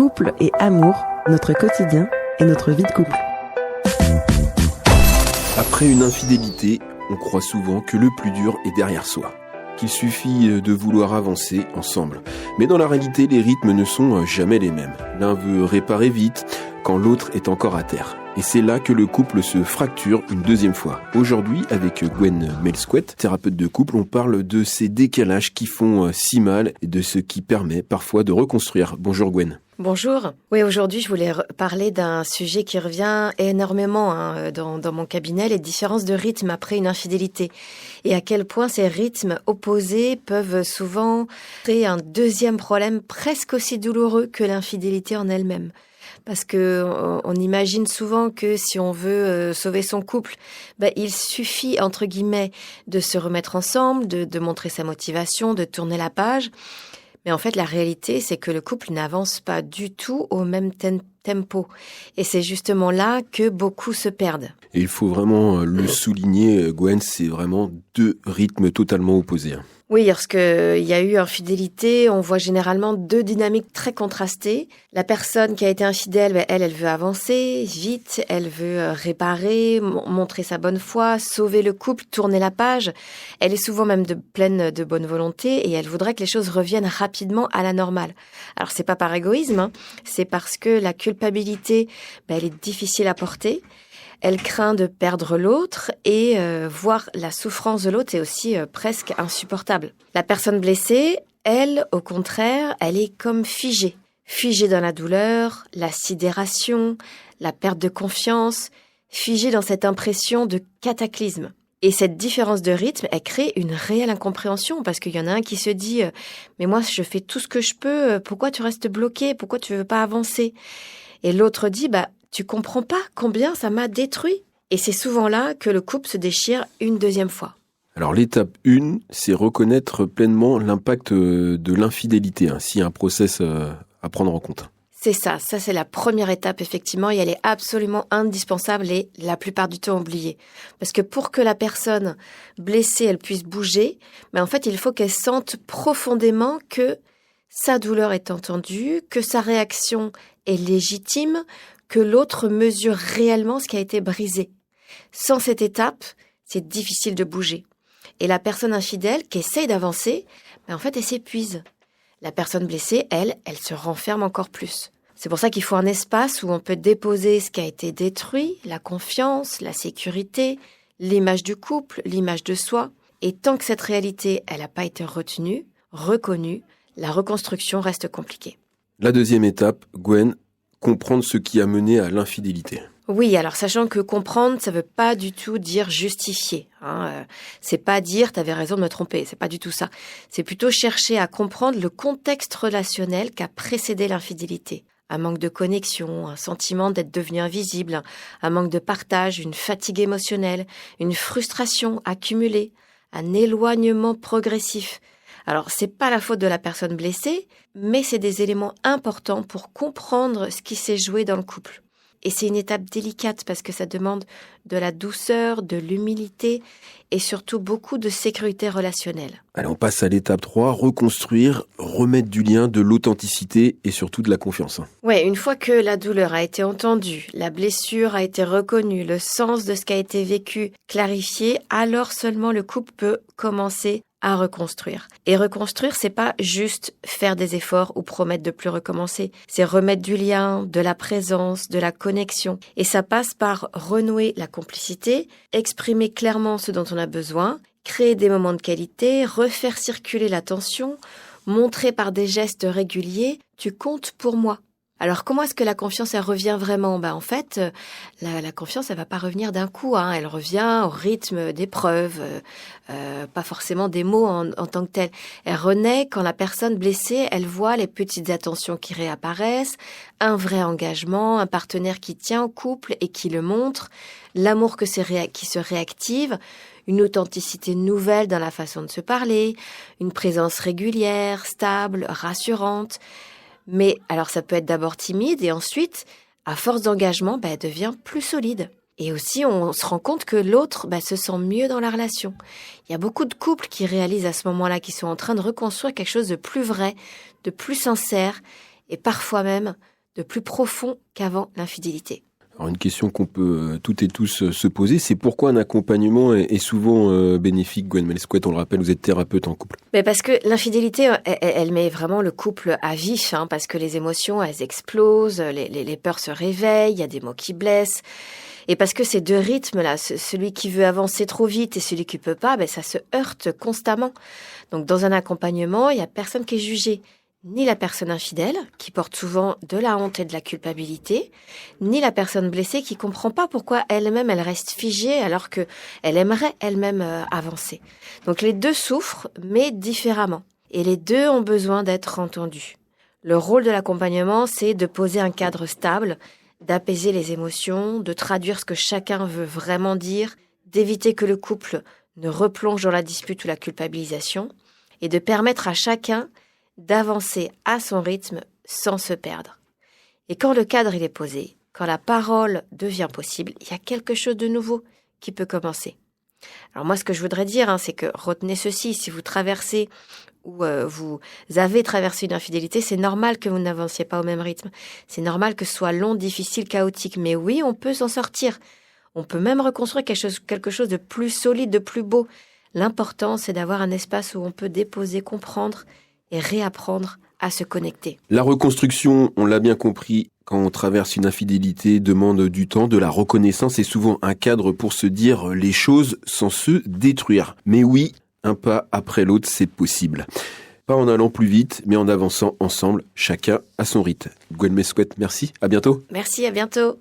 Couple et amour, notre quotidien et notre vie de couple. Après une infidélité, on croit souvent que le plus dur est derrière soi, qu'il suffit de vouloir avancer ensemble. Mais dans la réalité, les rythmes ne sont jamais les mêmes. L'un veut réparer vite, quand l'autre est encore à terre. Et c'est là que le couple se fracture une deuxième fois. Aujourd'hui, avec Gwen Melsquet, thérapeute de couple, on parle de ces décalages qui font si mal et de ce qui permet parfois de reconstruire. Bonjour Gwen. Bonjour. Oui, aujourd'hui, je voulais parler d'un sujet qui revient énormément dans mon cabinet, les différences de rythme après une infidélité. Et à quel point ces rythmes opposés peuvent souvent créer un deuxième problème presque aussi douloureux que l'infidélité en elle-même. Parce que on imagine souvent que si on veut sauver son couple, il suffit, entre guillemets, de se remettre ensemble, de montrer sa motivation, de tourner la page. Mais en fait, la réalité, c'est que le couple n'avance pas du tout au même tempo. Et c'est justement là que beaucoup se perdent. Et il faut vraiment le souligner, Gwen, c'est vraiment deux rythmes totalement opposés. Oui, lorsqu'il y a eu infidélité, on voit généralement deux dynamiques très contrastées. La personne qui a été infidèle, elle veut avancer vite, elle veut réparer, montrer sa bonne foi, sauver le couple, tourner la page. Elle est souvent même pleine de bonne volonté et elle voudrait que les choses reviennent rapidement à la normale. Alors c'est pas par égoïsme, c'est parce que la culpabilité, elle est difficile à porter. Elle craint de perdre l'autre et voir la souffrance de l'autre est aussi presque insupportable. La personne blessée, elle, au contraire, elle est comme figée. Figée dans la douleur, la sidération, la perte de confiance, figée dans cette impression de cataclysme. Et cette différence de rythme, elle crée une réelle incompréhension parce qu'il y en a un qui se dit « Mais moi, je fais tout ce que je peux, pourquoi tu restes bloqué? Pourquoi tu veux pas avancer ?» Et l'autre dit « Tu comprends pas combien ça m'a détruit ?» Et c'est souvent là que le couple se déchire une deuxième fois. Alors l'étape 1, c'est reconnaître pleinement l'impact de l'infidélité, s'il y a un process à prendre en compte. C'est ça c'est la première étape effectivement et elle est absolument indispensable et la plupart du temps oubliée. Parce que pour que la personne blessée, elle puisse bouger, en fait il faut qu'elle sente profondément que sa douleur est entendue, que sa réaction est légitime, que l'autre mesure réellement ce qui a été brisé. Sans cette étape, c'est difficile de bouger. Et la personne infidèle qui essaye d'avancer, en fait, elle s'épuise. La personne blessée, elle se renferme encore plus. C'est pour ça qu'il faut un espace où on peut déposer ce qui a été détruit, la confiance, la sécurité, l'image du couple, l'image de soi. Et tant que cette réalité, elle n'a pas été retenue, reconnue, la reconstruction reste compliquée. La deuxième étape, Gwen, comprendre ce qui a mené à l'infidélité. Oui, alors sachant que comprendre, ça veut pas du tout dire justifier. C'est pas dire t'avais raison de me tromper, c'est pas du tout ça. C'est plutôt chercher à comprendre le contexte relationnel qui a précédé l'infidélité. Un manque de connexion, un sentiment d'être devenu invisible, un manque de partage, une fatigue émotionnelle, une frustration accumulée, un éloignement progressif. Alors, c'est pas la faute de la personne blessée, mais c'est des éléments importants pour comprendre ce qui s'est joué dans le couple. Et c'est une étape délicate parce que ça demande de la douceur, de l'humilité et surtout beaucoup de sécurité relationnelle. Allez, on passe à l'étape 3, reconstruire, remettre du lien, de l'authenticité et surtout de la confiance. Ouais, une fois que la douleur a été entendue, la blessure a été reconnue, le sens de ce qui a été vécu clarifié, alors seulement le couple peut commencer à reconstruire. Et reconstruire, c'est pas juste faire des efforts ou promettre de plus recommencer. C'est remettre du lien, de la présence, de la connexion. Et ça passe par renouer la complicité, exprimer clairement ce dont on a besoin, créer des moments de qualité, refaire circuler l'attention, montrer par des gestes réguliers « tu comptes pour moi ». Alors, comment est-ce que la confiance, elle revient vraiment ? En fait, la confiance, elle va pas revenir d'un coup. Elle revient au rythme d'épreuves, pas forcément des mots en tant que tel. Elle renaît quand la personne blessée, elle voit les petites attentions qui réapparaissent, un vrai engagement, un partenaire qui tient au couple et qui le montre, l'amour qui se réactive, une authenticité nouvelle dans la façon de se parler, une présence régulière, stable, rassurante. Mais alors ça peut être d'abord timide et ensuite, à force d'engagement, elle devient plus solide. Et aussi, on se rend compte que l'autre se sent mieux dans la relation. Il y a beaucoup de couples qui réalisent à ce moment-là qu'ils sont en train de reconstruire quelque chose de plus vrai, de plus sincère et parfois même de plus profond qu'avant l'infidélité. Alors une question qu'on peut toutes et tous se poser, c'est pourquoi un accompagnement est souvent bénéfique. Gwen Melscouet, on le rappelle, vous êtes thérapeute en couple. Mais parce que l'infidélité, elle met vraiment le couple à vif, parce que les émotions, elles explosent, les peurs se réveillent, il y a des mots qui blessent. Et parce que ces deux rythmes-là, celui qui veut avancer trop vite et celui qui peut pas, ça se heurte constamment. Donc dans un accompagnement, il y a personne qui est jugé. Ni la personne infidèle, qui porte souvent de la honte et de la culpabilité, ni la personne blessée qui comprend pas pourquoi elle-même elle reste figée alors que elle aimerait elle-même avancer. Donc les deux souffrent, mais différemment. Et les deux ont besoin d'être entendus. Le rôle de l'accompagnement, c'est de poser un cadre stable, d'apaiser les émotions, de traduire ce que chacun veut vraiment dire, d'éviter que le couple ne replonge dans la dispute ou la culpabilisation, et de permettre à chacun d'avancer à son rythme sans se perdre. Et quand le cadre il est posé, quand la parole devient possible, il y a quelque chose de nouveau qui peut commencer. Alors moi, ce que je voudrais dire, c'est que retenez ceci, si vous traversez ou vous avez traversé une infidélité, c'est normal que vous n'avanciez pas au même rythme. C'est normal que ce soit long, difficile, chaotique. Mais oui, on peut s'en sortir. On peut même reconstruire quelque chose de plus solide, de plus beau. L'important, c'est d'avoir un espace où on peut déposer, comprendre et réapprendre à se connecter. La reconstruction, on l'a bien compris, quand on traverse une infidélité, demande du temps, de la reconnaissance et souvent un cadre pour se dire les choses sans se détruire. Mais oui, un pas après l'autre, c'est possible. Pas en allant plus vite, mais en avançant ensemble, chacun à son rythme. Gwen Melscouet, merci, à bientôt. Merci, à bientôt.